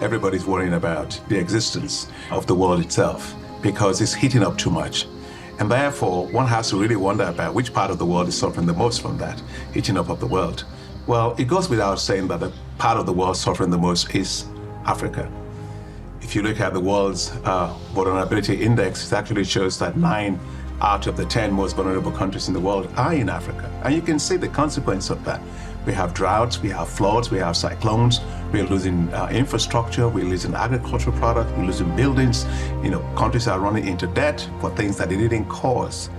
everybody's worrying about the existence of the world itself because it's heating up too much. And therefore, one has to really wonder about which part of the world is suffering the most from that heating up of the world. Well, it goes without saying that the part of the world suffering the most is Africa. If you look at the world's vulnerability index, it actually shows that 9 out of the 10 most vulnerable countries in the world are in Africa. And you can see the consequence of that. We have droughts, we have floods, we have cyclones, we're losing infrastructure, we're losing agricultural products, we're losing buildings. Countries are running into debt for things that they didn't cause.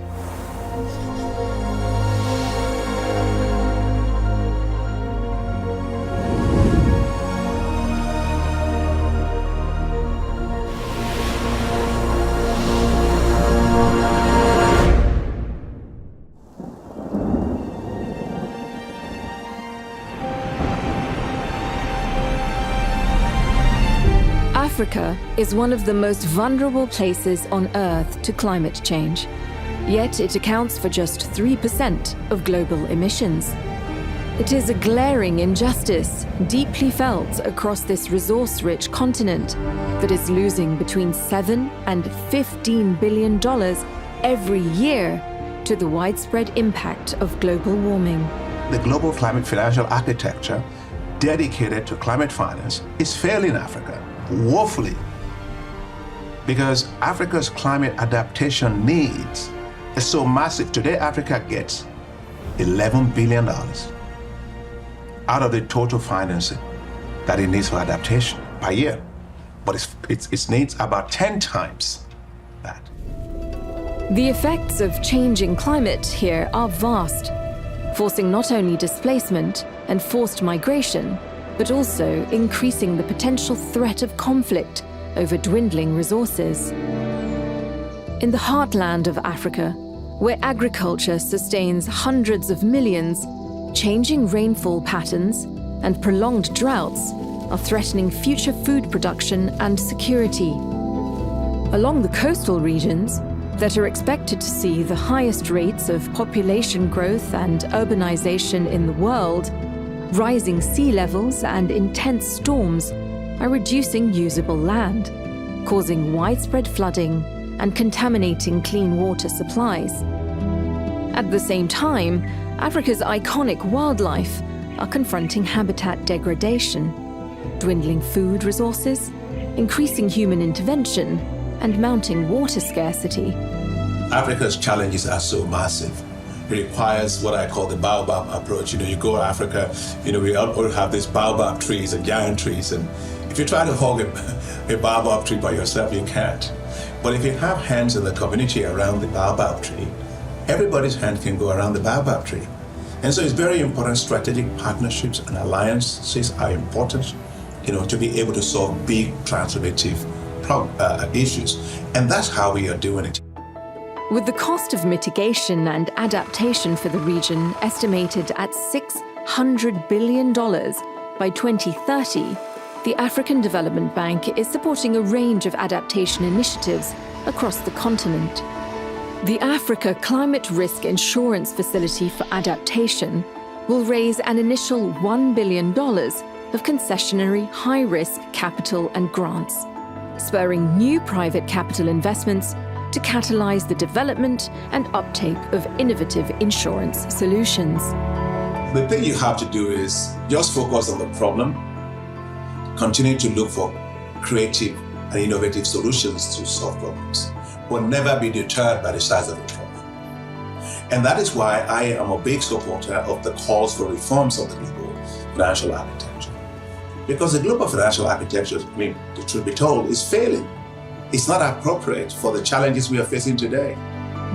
Africa is one of the most vulnerable places on Earth to climate change. Yet it accounts for just 3% of global emissions. It is a glaring injustice, deeply felt across this resource-rich continent, that is losing between $7 and $15 billion every year to the widespread impact of global warming. The global climate financial architecture dedicated to climate finance is failing Africa. Woefully, because Africa's climate adaptation needs is so massive. Today, Africa gets $11 billion out of the total financing that it needs for adaptation per year. But it needs about 10 times that. The effects of changing climate here are vast, forcing not only displacement and forced migration, but also increasing the potential threat of conflict over dwindling resources. In the heartland of Africa, where agriculture sustains hundreds of millions, changing rainfall patterns and prolonged droughts are threatening future food production and security. Along the coastal regions that are expected to see the highest rates of population growth and urbanization in the world, rising sea levels and intense storms are reducing usable land, causing widespread flooding and contaminating clean water supplies. At the same time, Africa's iconic wildlife are confronting habitat degradation, dwindling food resources, increasing human intervention, and mounting water scarcity. Africa's challenges are so massive. It requires what I call the baobab approach. You go to Africa, we all have these baobab trees and giant trees, and if you try to hug a baobab tree by yourself, you can't. But if you have hands in the community around the baobab tree, everybody's hand can go around the baobab tree. And so it's very important. Strategic partnerships and alliances are important, to be able to solve big transformative issues. And that's how we are doing it. With the cost of mitigation and adaptation for the region estimated at $600 billion by 2030, the African Development Bank is supporting a range of adaptation initiatives across the continent. The Africa Climate Risk Insurance Facility for Adaptation will raise an initial $1 billion of concessionary high-risk capital and grants, spurring new private capital investments to catalyze the development and uptake of innovative insurance solutions. The thing you have to do is just focus on the problem, continue to look for creative and innovative solutions to solve problems, but never be deterred by the size of the problem. And that is why I am a big supporter of the calls for reforms of the global financial architecture. Because the global financial architecture, the truth be told, is failing. It's not appropriate for the challenges we are facing today.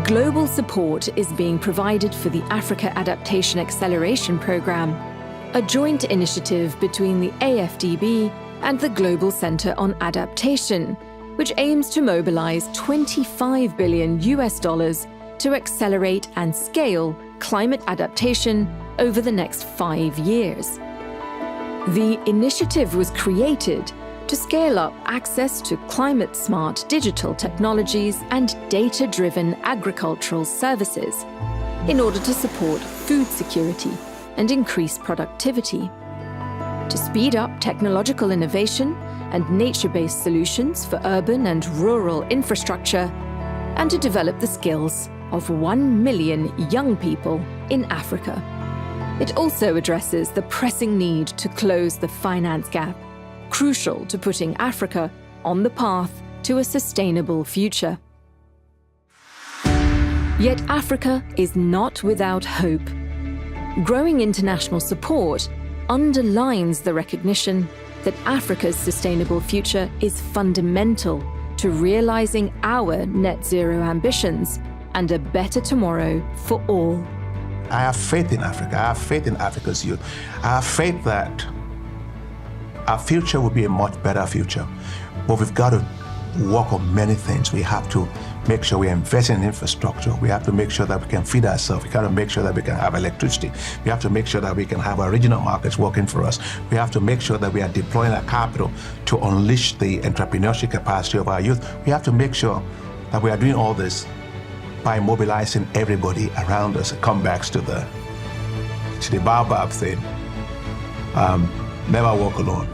Global support is being provided for the Africa Adaptation Acceleration Program, a joint initiative between the AFDB and the Global Center on Adaptation, which aims to mobilize $25 billion to accelerate and scale climate adaptation over the next 5 years. The initiative was created to scale up access to climate-smart digital technologies and data-driven agricultural services in order to support food security and increase productivity. To speed up technological innovation and nature-based solutions for urban and rural infrastructure, and to develop the skills of 1 million young people in Africa. It also addresses the pressing need to close the finance gap, crucial to putting Africa on the path to a sustainable future. Yet Africa is not without hope. Growing international support underlines the recognition that Africa's sustainable future is fundamental to realizing our net zero ambitions and a better tomorrow for all. I have faith in Africa. I have faith in Africa's youth. I have faith that our future will be a much better future. But we've got to work on many things. We have to make sure we invest in infrastructure. We have to make sure that we can feed ourselves. We got to make sure that we can have electricity. We have to make sure that we can have our regional markets working for us. We have to make sure that we are deploying our capital to unleash the entrepreneurship capacity of our youth. We have to make sure that we are doing all this by mobilizing everybody around us. It comes back to the baobab thing. Never walk alone.